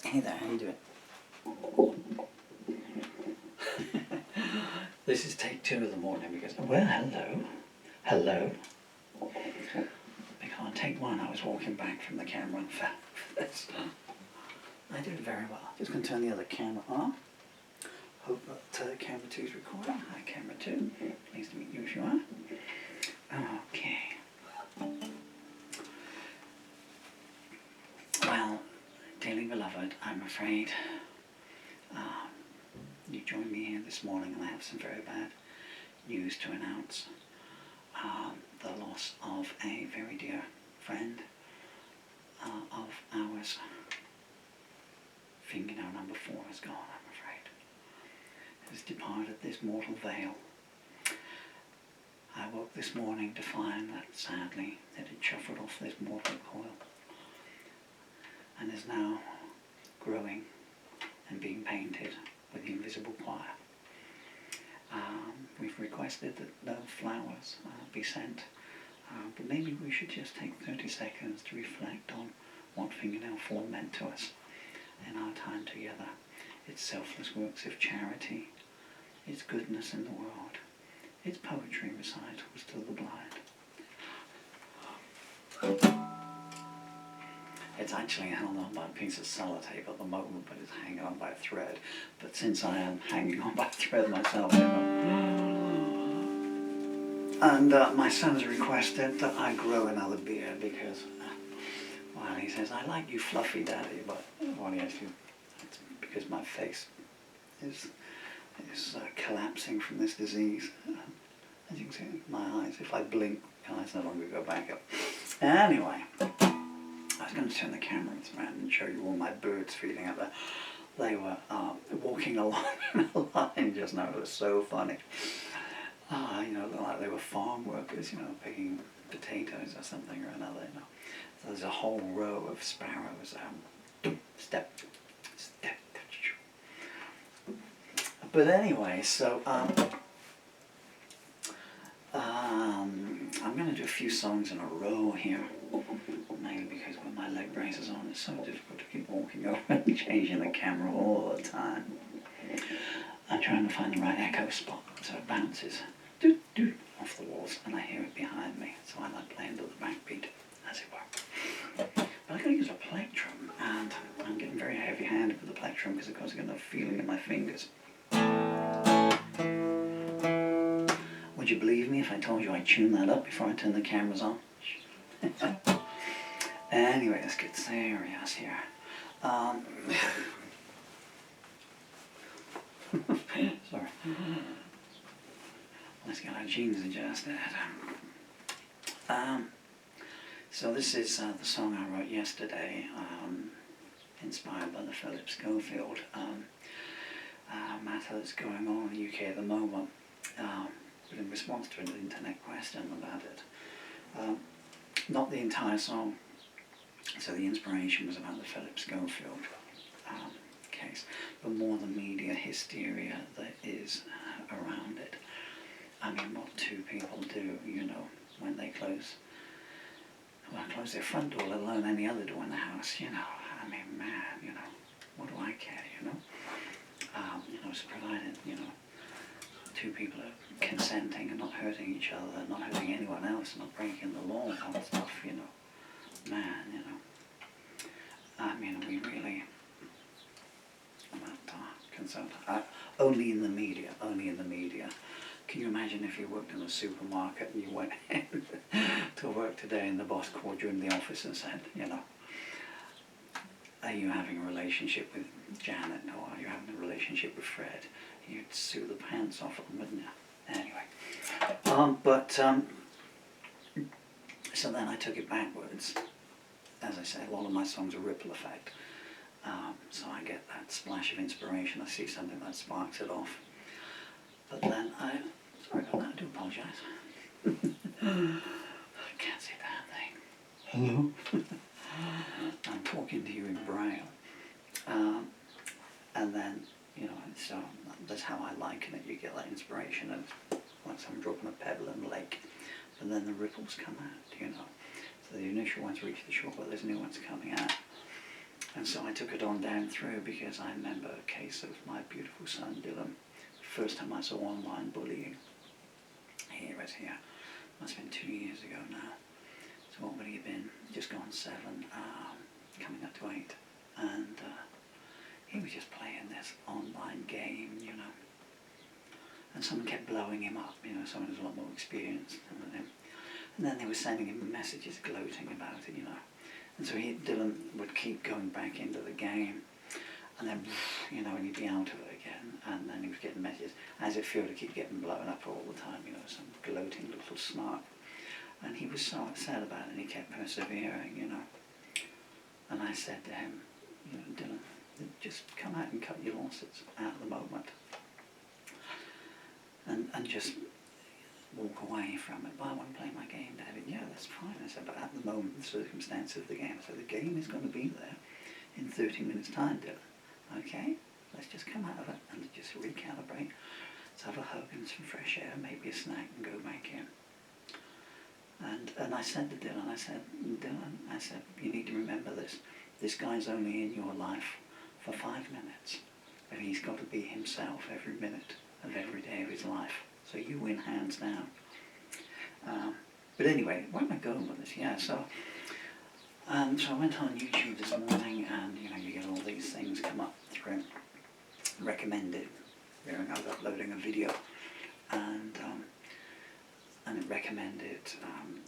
Hey there, how you doing? This is take 2 of the morning because, well, hello. Because on take 1 I was walking back from the camera and fell for this. I did very well. Just going to turn the other camera on. Hope that camera 2 is recording. Hi, camera 2. Pleased to meet you if you are. Okay. Well, dearly beloved, I'm afraid you joined me here this morning and I have some very bad news to announce. The loss of a very dear friend of ours. Fingernail number 4 is gone, I'm afraid. Has departed this mortal veil. I woke this morning to find that, sadly, it had shuffled off this mortal coil and is now growing and being painted with the invisible choir. We've requested that no flowers be sent, but maybe we should just take 30 seconds to reflect on what Fingernail 4 meant to us in our time together. Its selfless works of charity, its goodness in the world, its poetry recitals to the blind. It's actually held on by a piece of sellotape at the moment, but it's hanging on by a thread. But since I am hanging on by a thread myself, you know. And my son's requested that I grow another beard because, well, he says, I like you fluffy, Daddy, but well, yes, it's because my face is collapsing from this disease. As you can see, my eyes, if I blink, my eyes no longer go back up. Anyway. I was going to turn the camera around and show you all my birds feeding up there. They were walking along in a line just now. It was so funny. You know, like they were farm workers, you know, picking potatoes or something or another, you know. So there's a whole row of sparrows. Step. But anyway, so I'm going to do a few songs in a row here. Mainly because with my leg braces on, it's so difficult to keep walking over and changing the camera all the time. I'm trying to find the right echo spot so it bounces off the walls and I hear it behind me, so I like playing to the backbeat, as it were. But I've got to use a plectrum, and I'm getting very heavy-handed with the plectrum because of course I've got no feeling in my fingers. Would you believe me if I told you I tuned that up before I turned the cameras on? Anyway, let's get serious here. Sorry. Let's get our jeans adjusted. So this is the song I wrote yesterday, inspired by the Philip Schofield matter that's going on in the UK at the moment, but in response to an internet question about it. Not the entire song. So the inspiration was about the Philip Schofield case, but more the media hysteria that is around it. I mean, what 2 people do, you know, when they close their front door, let alone any other door in the house, you know. I mean, man, you know, what do I care, you know? You know, so provided, you know, 2 people are consenting and not hurting each other, not hurting anyone else, not breaking the law and all that stuff, you know. Man, you know, I mean, are we really not concerned? Only in the media. Can you imagine if you worked in a supermarket and you went in to work today and the boss called you in the office and said, you know, are you having a relationship with Janet, or are you having a relationship with Fred? You'd sue the pants off of them, wouldn't you? Anyway, so then I took it backwards. As I say, a lot of my songs are ripple effect. So I get that splash of inspiration, I see something that sparks it off. But then sorry about that, I do apologise. I can't see that thing. Hello? I'm talking to you in Braille. And then, you know, so that's how I liken it. You get that inspiration of like someone dropping a pebble in the lake. But then the ripples come out, you know. So the initial ones reach the shore, but there's new ones coming out. And so I took it on down through, because I remember a case of my beautiful son Dylan. First time I saw online bullying. Here it here. Must have been 2 years ago now. So what would he have been? Just gone 7, coming up to 8. And he was just playing this online game, you know. And someone kept blowing him up, you know, someone who's a lot more experienced than him. And then they were sending him messages gloating about it, you know. And so Dylan would keep going back into the game, and then, you know, and he'd be out of it again, and then he was getting messages, as if he would keep getting blown up all the time, you know, some gloating little snark. And he was so upset about it, and he kept persevering, you know. And I said to him, you know, Dylan, just come out and cut your losses at the moment. And just walk away from it. But I want to play my game, David. Yeah, that's fine. I said, but at the moment, the circumstance of the game. So the game is going to be there in 30 minutes' time, Dylan. Okay? Let's just come out of it and just recalibrate. Let's have a hug and some fresh air, maybe a snack, and go back in. And I said to Dylan, I said, you need to remember this. This guy's only in your life for 5 minutes. But he's got to be himself every minute of every day of his life. So you win hands down. But anyway, where am I going with this? Yeah, so I went on YouTube this morning, and you know, you get all these things come up through recommended. I was uploading a video, and it recommended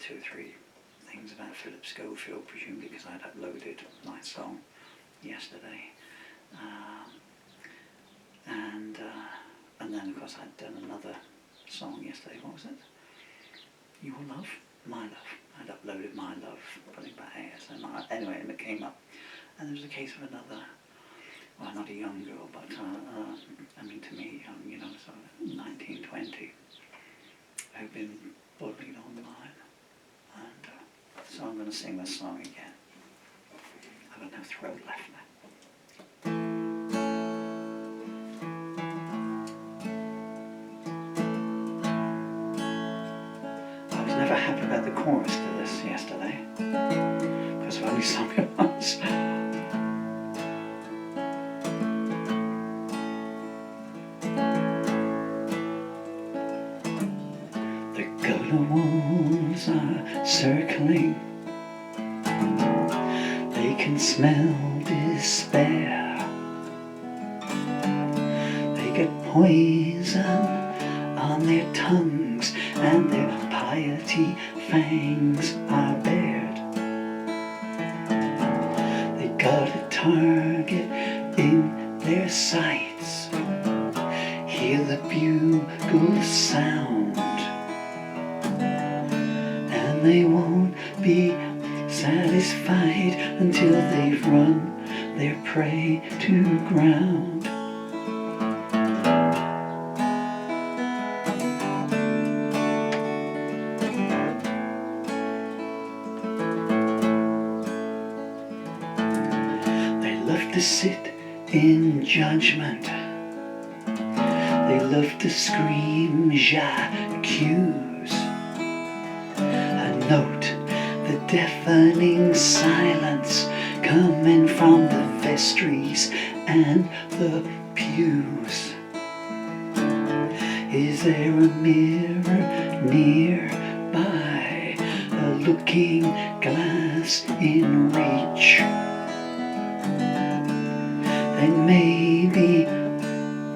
2 or 3 things about Philip Schofield, presumably because I'd uploaded my song yesterday. And then of course I'd done another song yesterday. What was it? Your Love? My Love. I'd uploaded My Love, putting back ASMR. Anyway, and it came up. And there was a case of another, well, not a young girl, but I mean, to me, young, you know, sort of 19, 20, who'd been bullied online. And so I'm going to sing this song again. I've got no throat left now. Never happy about the chorus to this yesterday, because I've only sung it once. The gutter wolves are circling, they can smell despair, they get poison on their tongues, and their piety fangs are bared. They got a target in their sights, hear the bugle sound, and they won't be satisfied until they've run their prey to ground. To sit in judgment, they love to scream j'accuse, and note the deafening silence coming from the vestries and the pews. Is there a mirror nearby, a looking glass in reach? Then maybe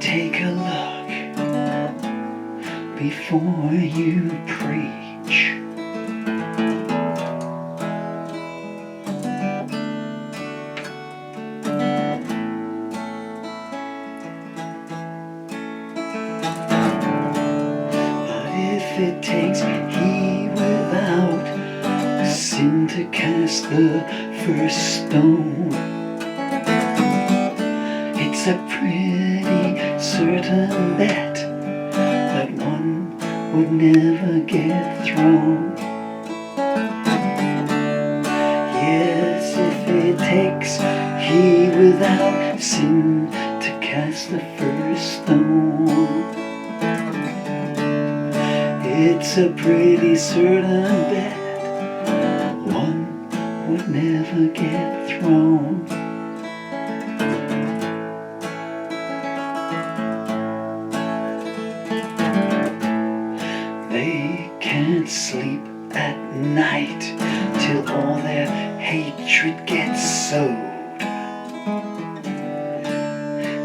take a look before you preach. But if it takes he without sin to cast the first stone, it's a pretty certain bet that one would never get thrown. Yes, if it takes he without sin to cast the first stone, it's a pretty certain bet one would never get thrown.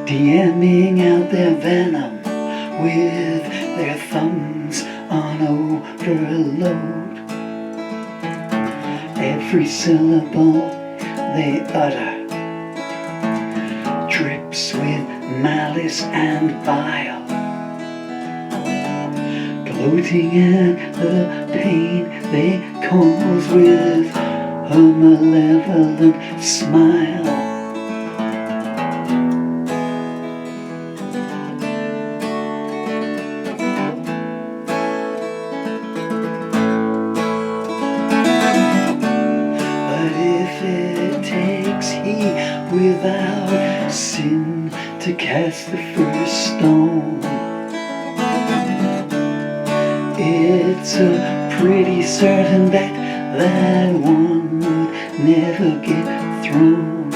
DMing out their venom with their thumbs on overload. Every syllable they utter drips with malice and bile, gloating at the pain they cause with a malevolent smile. Without sin to cast the first stone, it's a pretty certain bet that one would never get thrown.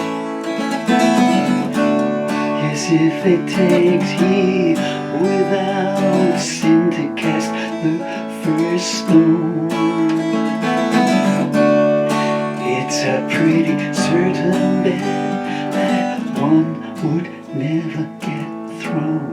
Yes, if it takes ye without sin to cast the first stone, it's a pretty certain bet that one would never get thrown.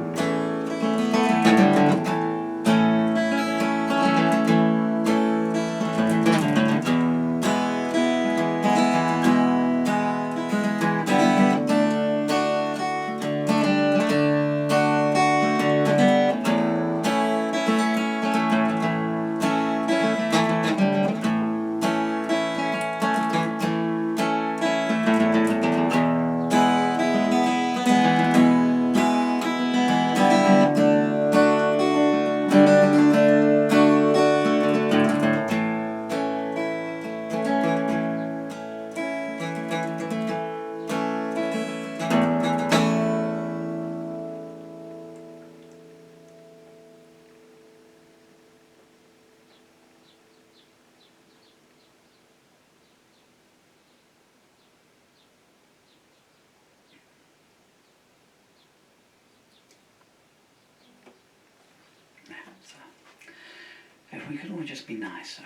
If we could all just be nicer,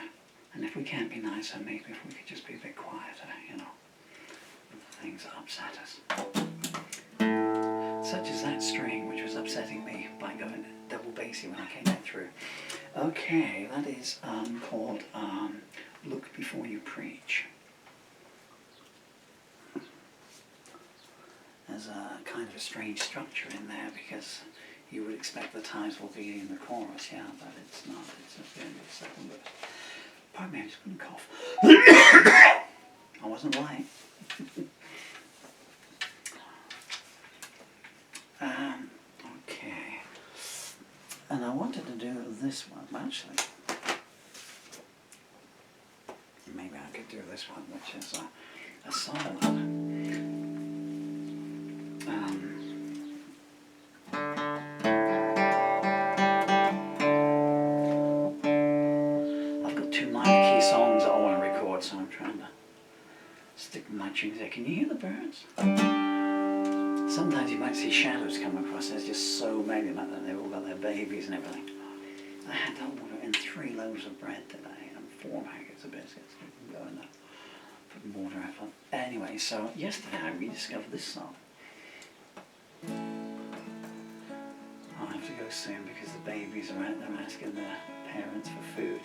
and if we can't be nicer, maybe if we could just be a bit quieter, you know, the things that upset us. Such as that string, which was upsetting me by going double bassy when I came in through. Okay, that is called Look Before You Preach. There's a kind of a strange structure in there because you would expect the ties will be in the chorus, yeah, but it's not. It's at the end of the second verse. Pardon me, I'm just going to cough. I wasn't lying. Okay. And I wanted to do this one, actually. Maybe I could do this one, which is a solo. So I'm trying to stick with my tunes there. Can you hear the birds? Sometimes you might see shadows come across. There's just so many of them. They've all got their babies and everything. I had to order in 3 loaves of bread today and 4 packets of biscuits. You can go in there, put water out. Anyway, so yesterday I rediscovered this song. I'll have to go soon because the babies are out there asking their parents for food.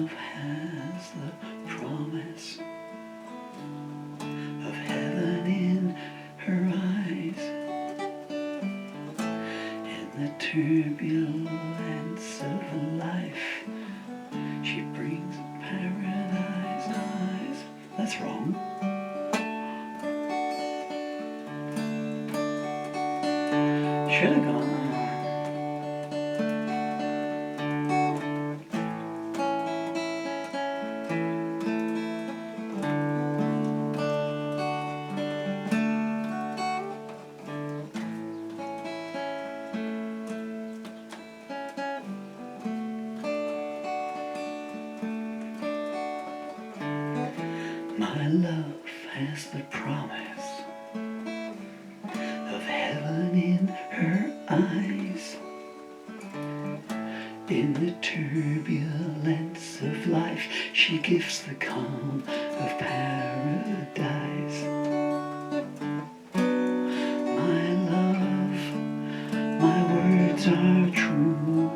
Has the promise of heaven in her eyes. In the turbulence of life, she brings paradise eyes. That's wrong. Should have gone. My love has the promise of heaven gifts the calm of paradise. My love, my words are true.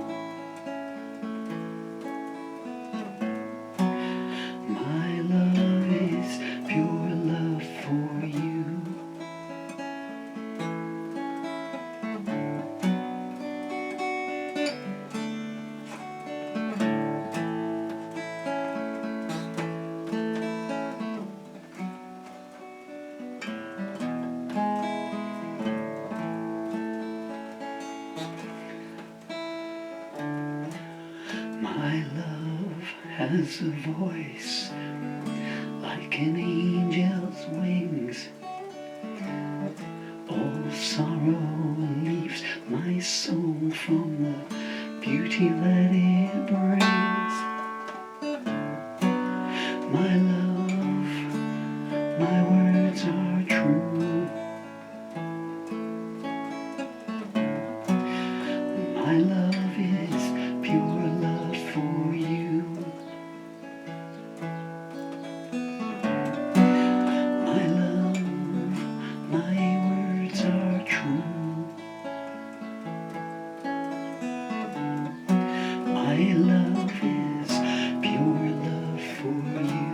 My love is pure love for you. My love has a voice like an angel's wings. All sorrow leaves my soul from the beauty that it brings. My love, my words are true. My love is pure love for you. My love, my words are true. My love is pure love for you.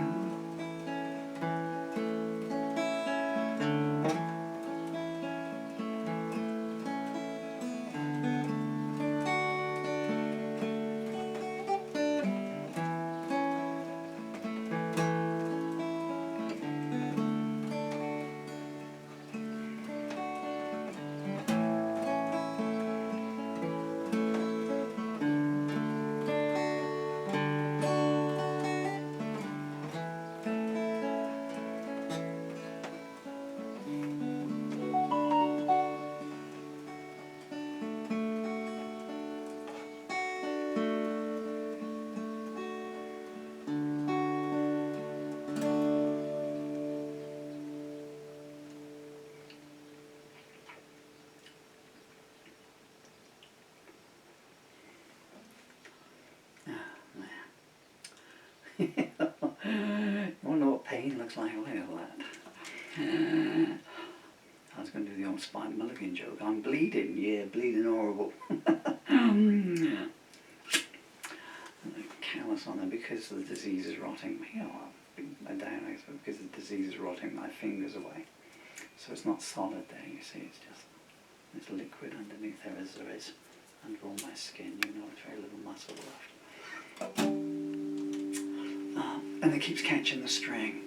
You want to know what pain looks like? Look at that. I was going to do the old Spike Mulligan joke. I'm bleeding, yeah, bleeding horrible. Callous on them because the disease is rotting me. You know, I've been down because the disease is rotting my fingers away. So it's not solid there, you see, it's just this liquid underneath there as there is under all my skin. You know, there's very little muscle left. And it keeps catching the string.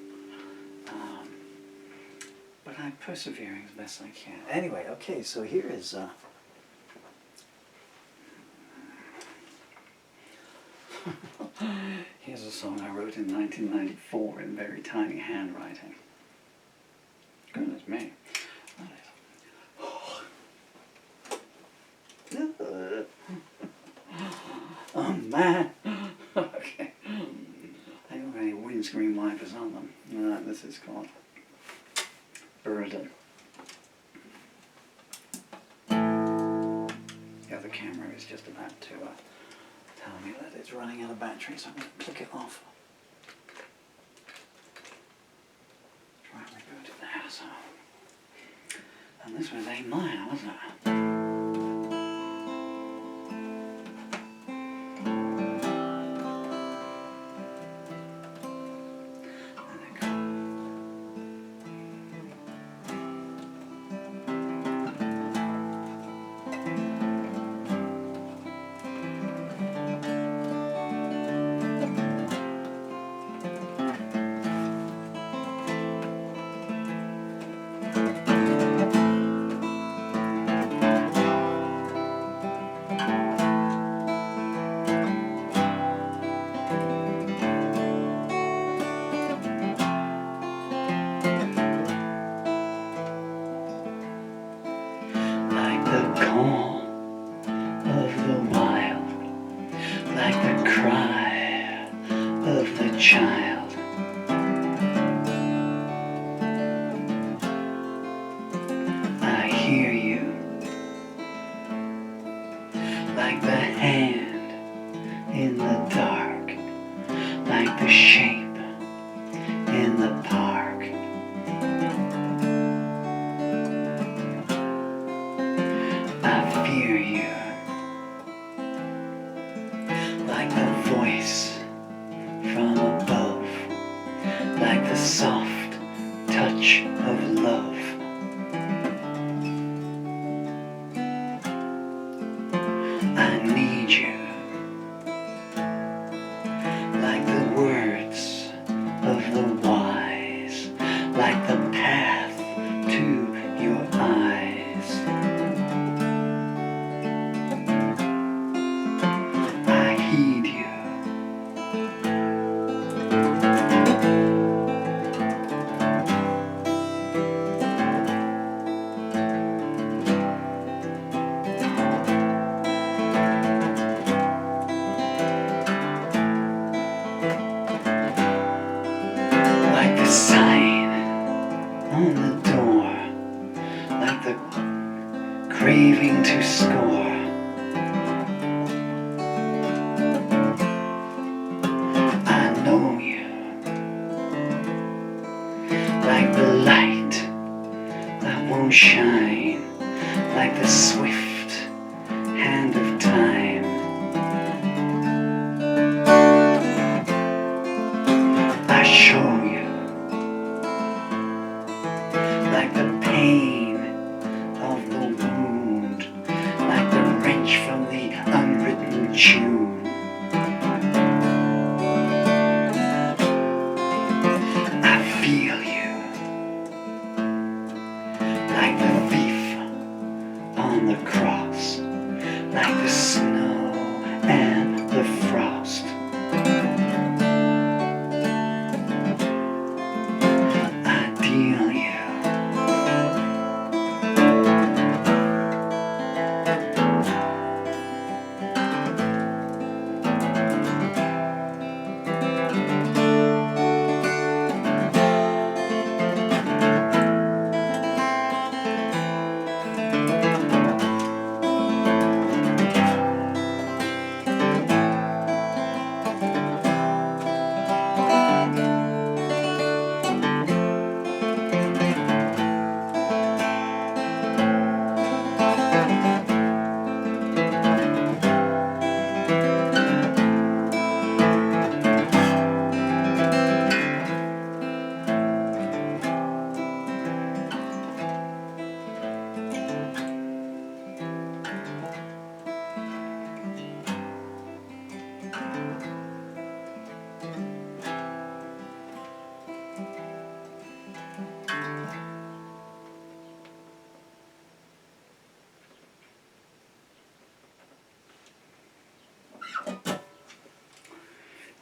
But I'm persevering as best I can. Anyway, okay, so here is here's a song I wrote in 1994 in very tiny handwriting. Goodness me. Oh man. Okay. I don't have any windscreen wipers on them. No, this is called Burden. The other camera is just about to tell me that it's running out of battery, so I'm going to click it off. Try and reboot it there, so. And this was A minor, wasn't it? Child, I hear you, like the hand in the dark, like the shape hear you, like the voice from above, like the soft touch of love. I need you, like the words of the wise, like the path to your eyes. I heed you. Like the sign on the door, like the craving to score. I know you, like the light that won't shine, like the swift hand of time. I show you, like the pain of the wound, like the wrench from the unwritten tune. I feel you, like the thief on the cross, like the snow and the frost. I deal you.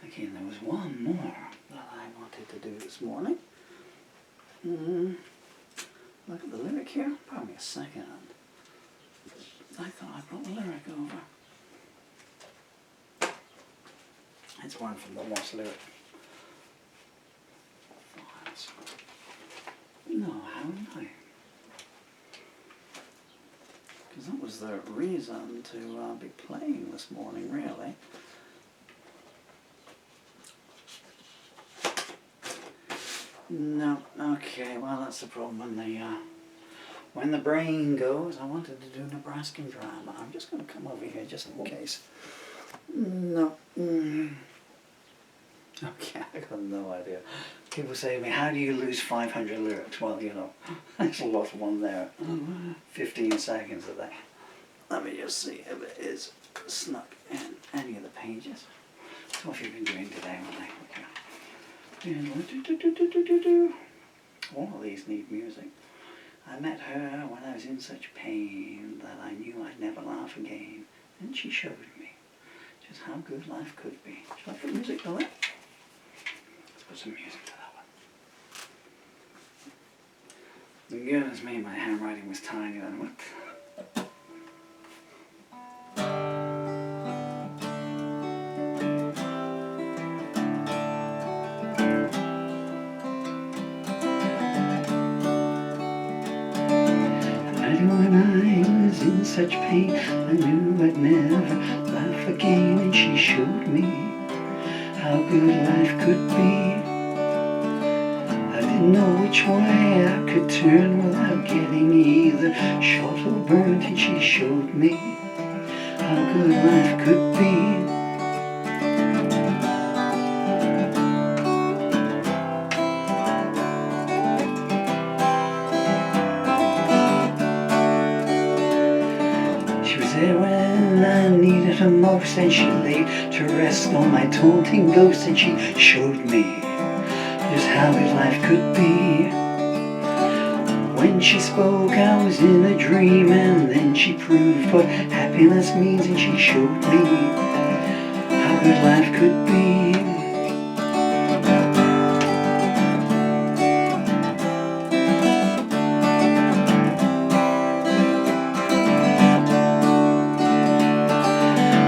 Okay, there was one more that I wanted to do this morning. Look at the lyric here. Pardon me a second. I thought I brought the lyric over. It's one from the lost lyric files. No, haven't I? Because that was the reason to be playing this morning, really. No, okay, well that's the problem when the brain goes. I wanted to do Nebraskan drama. I'm just going to come over here just in case. No. Okay, I got no idea. People say to me, how do you lose 500 lyrics? Well, you know, there's a lot of one there. 15 seconds of that. Let me just see if it is snuck in any of the pages. So what have you been doing today, Renee? Okay. All of these need music. I met her when I was in such pain that I knew I'd never laugh again. And she showed me just how good life could be. Shall I put music to that? Let's put some music to that one. Goodness me, my handwriting was tiny then. What? When I was in such pain, I knew I'd never laugh again, and she showed me how good life could be. I didn't know which way I could turn without getting either the shuttle burnt, and she showed me how good life could be. She was there when I needed her most, and she laid to rest on my taunting ghost, and she showed me just how good life could be. When she spoke, I was in a dream, and then she proved what happiness means, and she showed me how good life could be.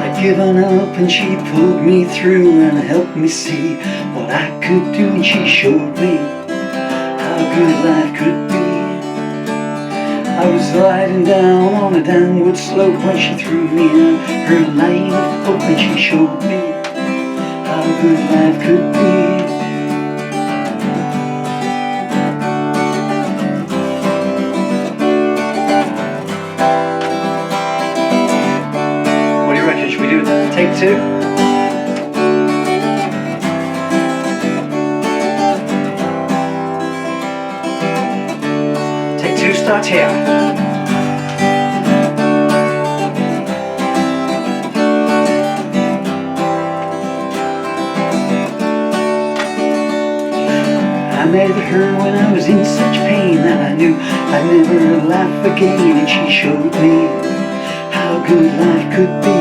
I'd given up, and she pulled me through and helped me see what I could do, and she showed me how good life could be. I was sliding down on a downward slope when she threw me in her line of hope, and she showed me how good life could be. What do you reckon? Should we do take two? Take two starts here. I met her when I was in such pain that I knew I'd never laugh again, and she showed me how good life could be.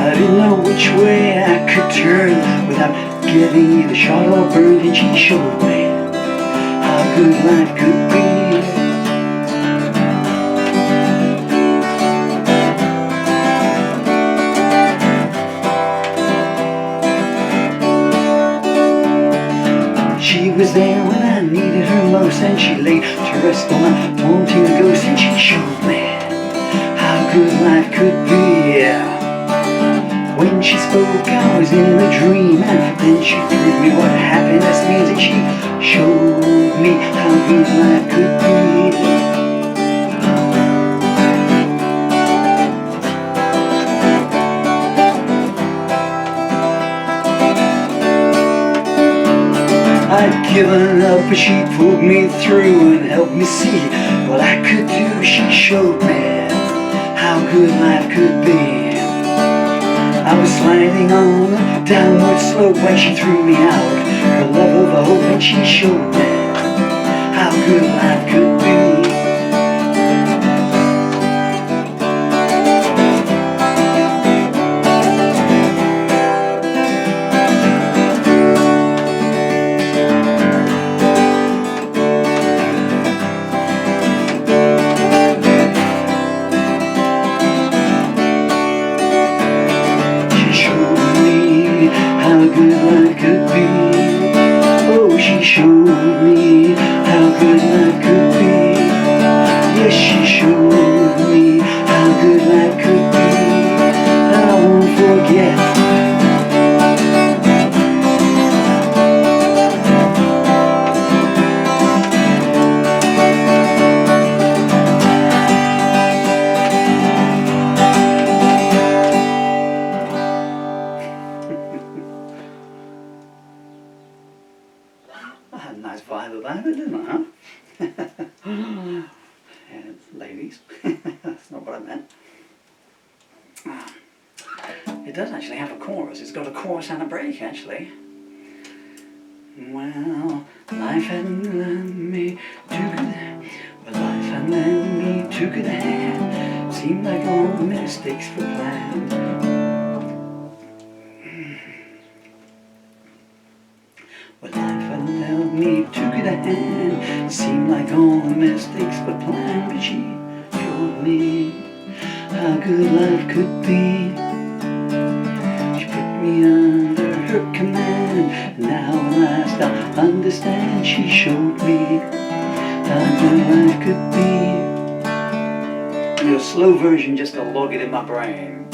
I didn't know which way I could turn without getting either shot or burned, and she showed me how good life could be. She was there when I needed her most, and she laid to rest on my taunting ghost, and she showed me how good life could be. When she spoke, I was in a dream, and then she proved me what happiness means, and she showed me how good life could be. I'd given up, but she pulled me through and helped me see what I could do. She showed me how good life could be. I was sliding on a downward slope when she threw me out her love of hope, and she showed me how good life could be. How good life could be. Oh, she showed me how good life could be. Yes, she showed me how good life could be. I won't forget. I had a nice vibe about it, didn't I? Huh? And ladies, that's not what I meant. It does actually have a chorus. It's got a chorus and a break, actually. Well, life hadn't led me to good. Well, life hadn't led me to good hand. Seemed like all the mistakes were planned. Well, life had held me to good hand. Seemed like all the mistakes were planned, but she showed me how good life could be. She put me under her command, and now at last I understand. She showed me how good life could be. A slow version just to log it in my brain.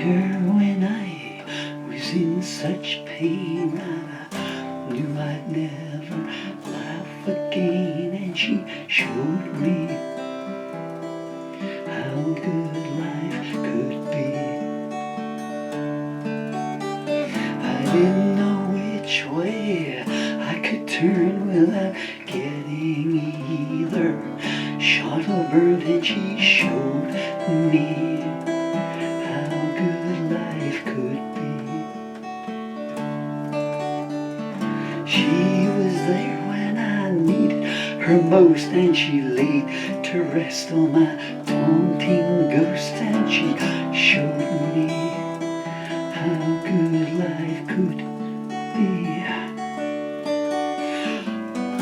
her when I was in such pain that I knew I'd never laugh again, and she showed me how good life could be. I didn't know which way I could turn without getting either shot or burned, and she showed me how good life could be. She was there when I needed her most, and she laid to rest all my taunting ghost, and she showed me how good life could be.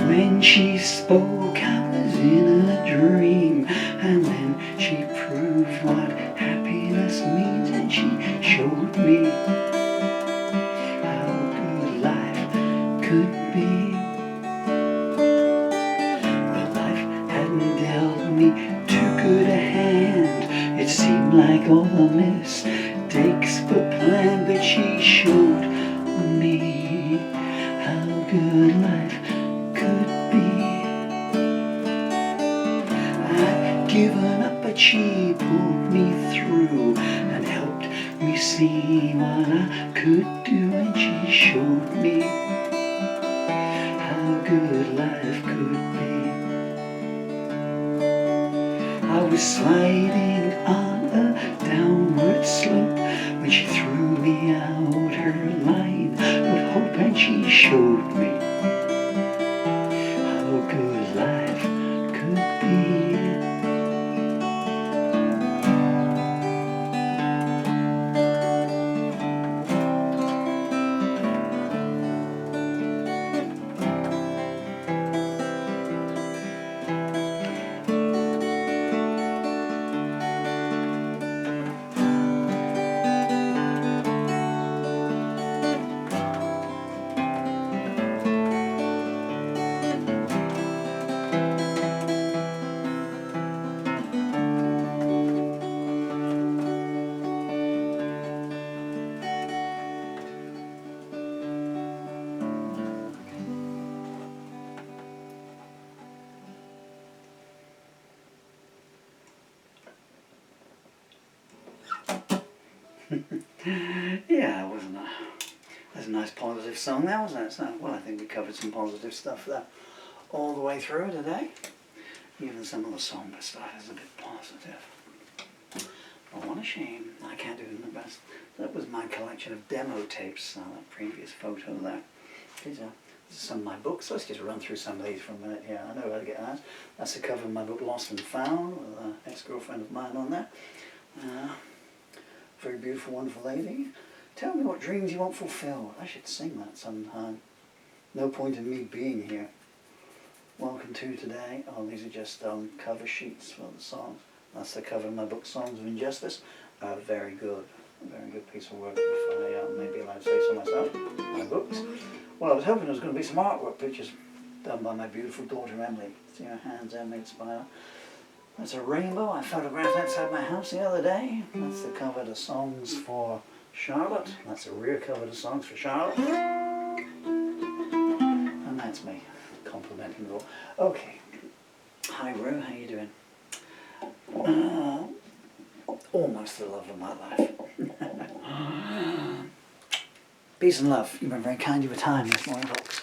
When she spoke, I was in a dream, and then she proved what happiness means, and she showed me how good life could be. But life hadn't dealt me too good a hand. It seemed like all the mistakes were planned, but she showed me how good life could be. I'd given up, but she pulled me through and helped me see what I could do, and she showed me how good life could be. I was sliding on a downward slope when she threw me out her line of hope, and she showed me how good life could be. Yeah, wasn't it? That's a nice positive song there, wasn't it? So, well, I think we covered some positive stuff there all the way through today. Even some of the somber stuff is a bit positive. Oh, what a shame. I can't do it the best. That was my collection of demo tapes, that previous photo there. These are some of my books. Let's just run through some of these for a minute here. I know how to get that. That's the cover of my book Lost and Found, with an ex-girlfriend of mine on there. Very beautiful, wonderful lady. Tell me what dreams you want fulfilled. I should sing that sometime. No point in me being here. Welcome to today. Oh, these are just cover sheets for the songs. That's the cover of my book, Songs of Injustice. Very good. A very good piece of work, if I may be allowed to say so myself. My books. Well, I was hoping there was going to be some artwork pictures done by my beautiful daughter, Emily. See her hands, Emily Spire. That's a rainbow I photographed outside my house the other day. That's the cover to Songs for Charlotte. That's the rear cover to Songs for Charlotte. And that's me, complimenting her all. Okay. Hi, Rue, how you doing? Almost the love of my life. Peace and love. You've been very kind of your time this morning, folks.